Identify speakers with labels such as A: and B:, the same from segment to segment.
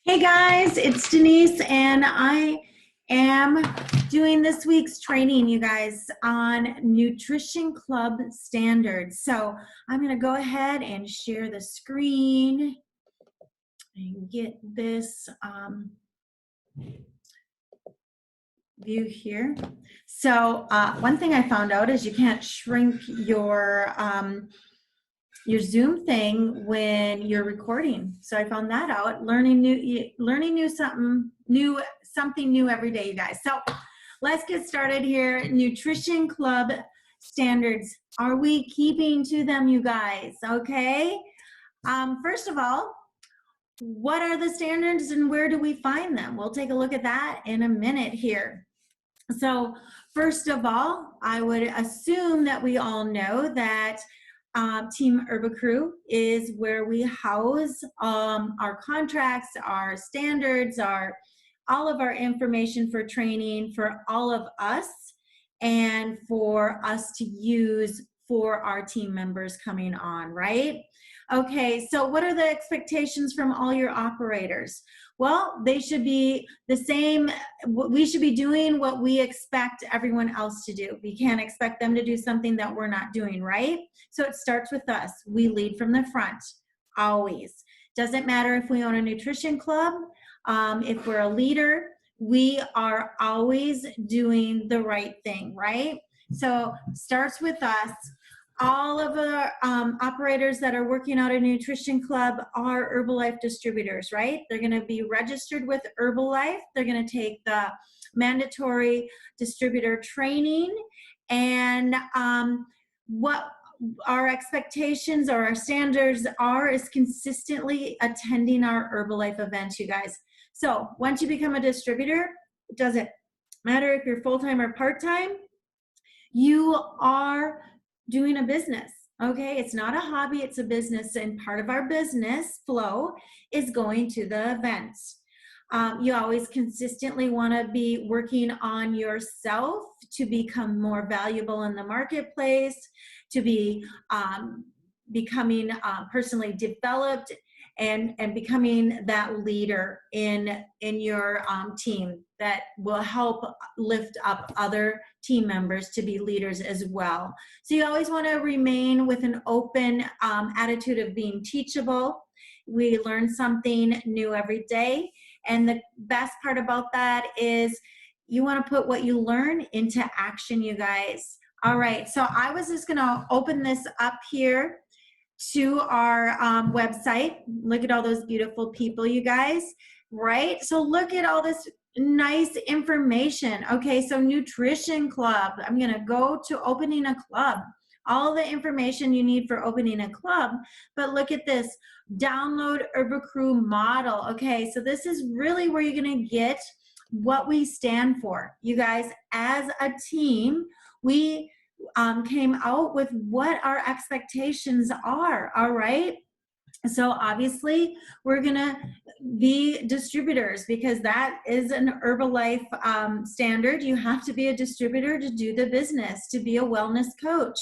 A: Hey guys, it's Denise, and I am doing this week's training, you guys, on Nutrition Club standards. So I'm going to go ahead and share the screen and get this view here. So one thing I found out is you can't shrink your Zoom thing when you're recording. So I found that out. Something new every day, you guys. So let's get started here. Nutrition Club standards. Are we keeping to them, you guys? Okay. First of all, what are the standards and where do we find them? We'll take a look at that in a minute here. So first of all, I would assume that we all know that Team Herbacrew is where we house our contracts, our standards, all of our information for training for all of us and for us to use for our team members coming on, right? Okay, so what are the expectations from all your operators? Well, they should be the same. We should be doing what we expect everyone else to do. We can't expect them to do something that we're not doing, right? So it starts with us. We lead from the front, always. Doesn't matter if we own a nutrition club, if we're a leader, we are always doing the right thing, right? So starts with us. All of our operators that are working out a nutrition club are Herbalife distributors, right? They're going to be registered with Herbalife. They're going to take the mandatory distributor training. And what our expectations or our standards are is consistently attending our Herbalife events, you guys. So once you become a distributor, it doesn't matter if you're full-time or part-time, you are doing a business, okay? It's not a hobby, it's a business, and part of our business flow is going to the events. You always consistently want to be working on yourself to become more valuable in the marketplace, to be becoming personally developed and becoming that leader in your team that will help lift up other team members to be leaders as well. So you always want to remain with an open attitude of being teachable. We learn something new every day. And the best part about that is you want to put what you learn into action, you guys. All right, so I was just going to open this up here to our website. Look at all those beautiful people, you guys, right? So look at all this nice information. Okay, so Nutrition Club. I'm going to go to opening a club. All the information you need for opening a club, but look at this. Download Herbacrew model. Okay, so this is really where you're going to get what we stand for. You guys, as a team, we came out with what our expectations are, all right? So obviously we're gonna be distributors because that is an Herbalife standard. You have to be a distributor to do the business, to be a wellness coach.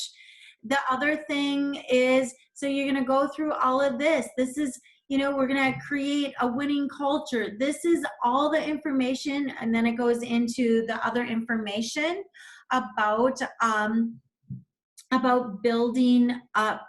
A: The other thing is, so you're gonna go through all of this. This is, you know, we're gonna create a winning culture. This is all the information, and then it goes into the other information about building up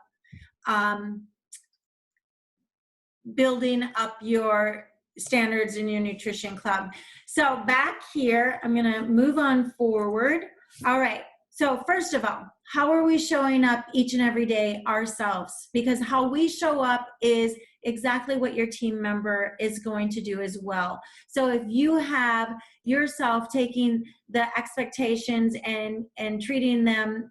A: your standards in your nutrition club. So back here, I'm going to move on forward. All right. So first of all, how are we showing up each and every day ourselves? Because how we show up is exactly what your team member is going to do as well. So if you have yourself taking the expectations and treating them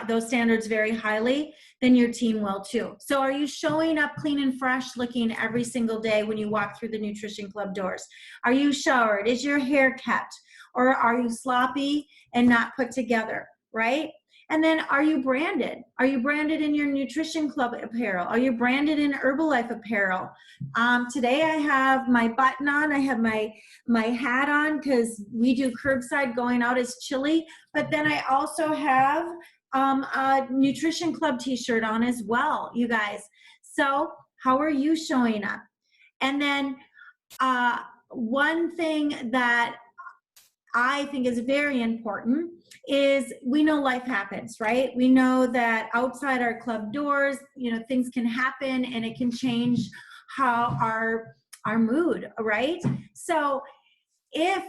A: those standards very highly, then your team will too. So are you showing up clean and fresh looking every single day when you walk through the Nutrition Club doors? Are you showered? Is your hair kept? Or are you sloppy and not put together, right? And then are you branded? Are you branded in your Nutrition Club apparel? Are you branded in Herbalife apparel? Today I have my button on. I have my hat on because we do curbside. Going out is chilly. But then I also have a Nutrition Club t-shirt on as well, you guys. So how are you showing up? And then One thing that I think is very important is we know life happens, right? We know that outside our club doors, you know, things can happen and it can change how our mood, right? So if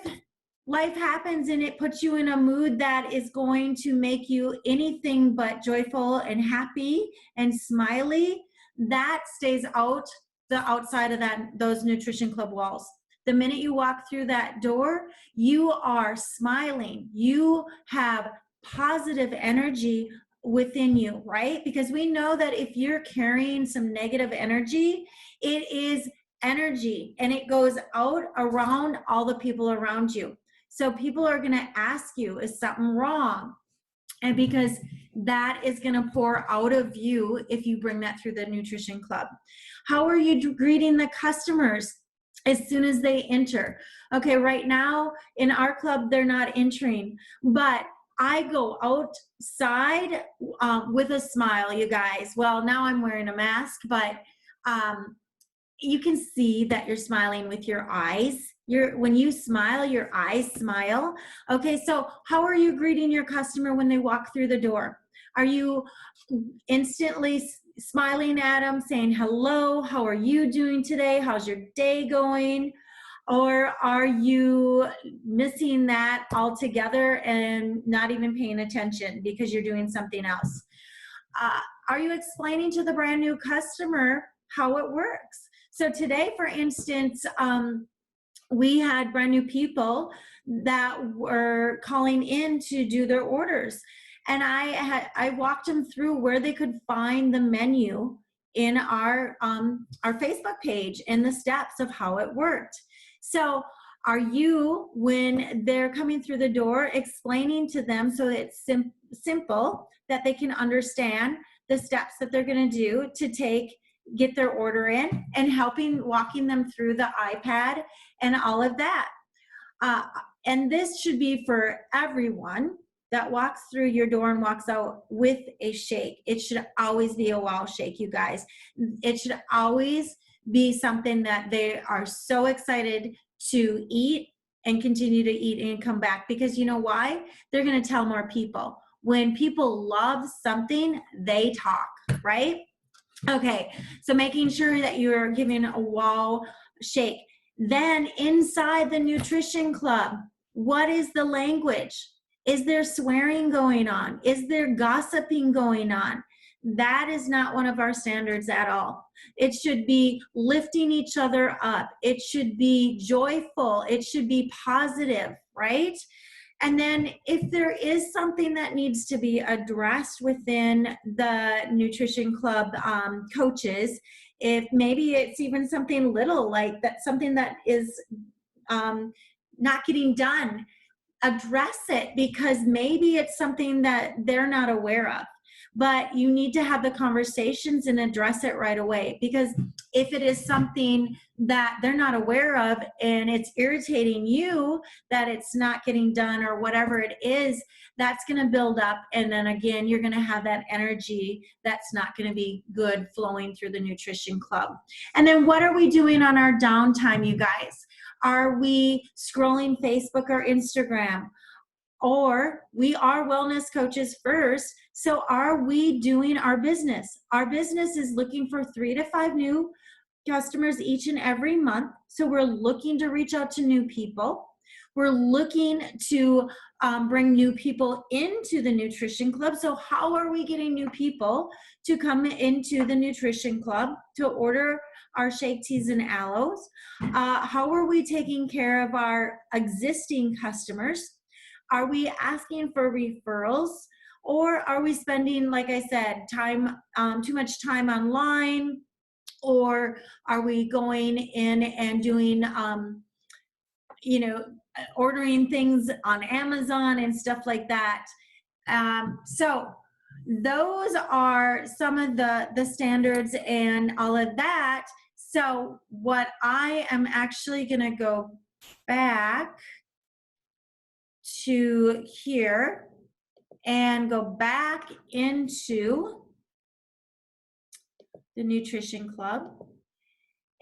A: life happens and it puts you in a mood that is going to make you anything but joyful and happy and smiley, that stays out the outside of those nutrition club walls. The minute you walk through that door, you are smiling. You have positive energy within you, right? Because we know that if you're carrying some negative energy, it is energy and it goes out around all the people around you. So people are going to ask you, is something wrong? And because that is going to pour out of you if you bring that through the nutrition club. How are you greeting the customers as soon as they enter? Okay, right now in our club, they're not entering, but I go outside with a smile, you guys. Well, now I'm wearing a mask, but you can see that you're smiling with your eyes. When you smile, your eyes smile. Okay, so how are you greeting your customer when they walk through the door? Are you instantly smiling at them, saying, hello, how are you doing today? How's your day going? Or are you missing that altogether and not even paying attention because you're doing something else? Are you explaining to the brand new customer how it works? So today, for instance, we had brand new people that were calling in to do their orders. And I walked them through where they could find the menu in our Facebook page and the steps of how it worked. So are you, when they're coming through the door, explaining to them so it's simple that they can understand the steps that they're going to do to get their order in, and walking them through the iPad and all of that? And this should be for everyone that walks through your door and walks out with a shake. It should always be a wow shake, you guys. It should always be something that they are so excited to eat and continue to eat and come back, because you know why? They're going to tell more people. When people love something, they talk, right? Okay, so making sure that you're giving a wow shake. Then inside the nutrition club, what is the language? Is there swearing going on? Is there gossiping going on? That is not one of our standards at all. It should be lifting each other up. It should be joyful. It should be positive, right? And then if there is something that needs to be addressed within the nutrition club coaches, if maybe it's even something little like that, something that is not getting done, address it, because maybe it's something that they're not aware of. But you need to have the conversations and address it right away, because if it is something that they're not aware of and it's irritating you that it's not getting done or whatever it is, that's going to build up. And then again, you're going to have that energy that's not going to be good flowing through the nutrition club. And then what are we doing on our downtime, you guys? Are we scrolling Facebook or Instagram? Or we are wellness coaches first, so are we doing our business? Our business is looking for 3 to 5 new customers each and every month. So we're looking to reach out to new people. We're looking to bring new people into the nutrition club. So how are we getting new people to come into the nutrition club to order our shake teas and aloes? How are we taking care of our existing customers? Are we asking for referrals, or are we spending, like I said, too much time online? Or are we going in and doing, ordering things on Amazon and stuff like that? So those are some of the standards and all of that. So what I am actually going to go back to here and go back into the nutrition club.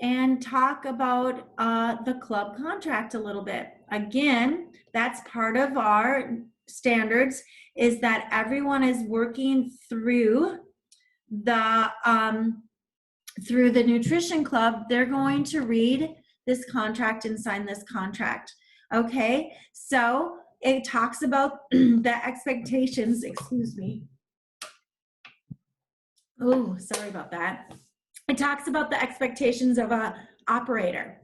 A: and talk about the club contract a little bit. Again, that's part of our standards, is that everyone is working through the nutrition club. They're going to read this contract and sign this contract. Okay, so it talks about the expectations, excuse me. Oh, sorry about that. It talks about the expectations of a operator.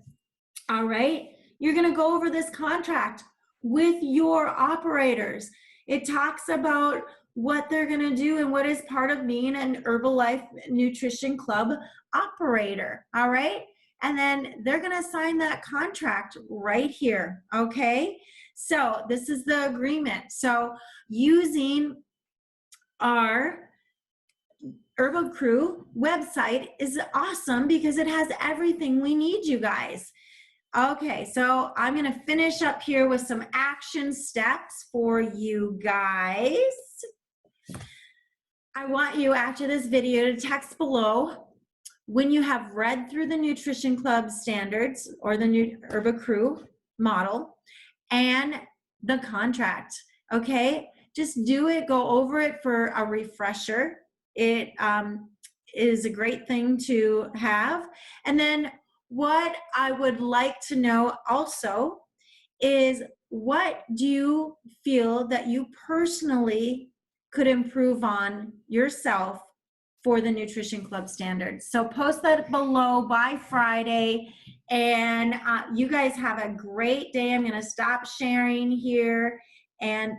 A: All right, you're going to go over this contract with your operators. It talks about what they're going to do and what is part of being an Herbalife Nutrition Club operator. All right, and then they're going to sign that contract right here. Okay, so this is the agreement. So using our Herbal Crew website is awesome because it has everything we need, you guys. Okay, so I'm going to finish up here with some action steps for you guys. I want you, after this video, to text below when you have read through the Nutrition Club standards or the new Herbal Crew model and the contract. Okay, just do it, go over it for a refresher. It is a great thing to have. And then what I would like to know also is, what do you feel that you personally could improve on yourself for the Nutrition Club standards? So post that below by Friday, and you guys have a great day. I'm going to stop sharing here, and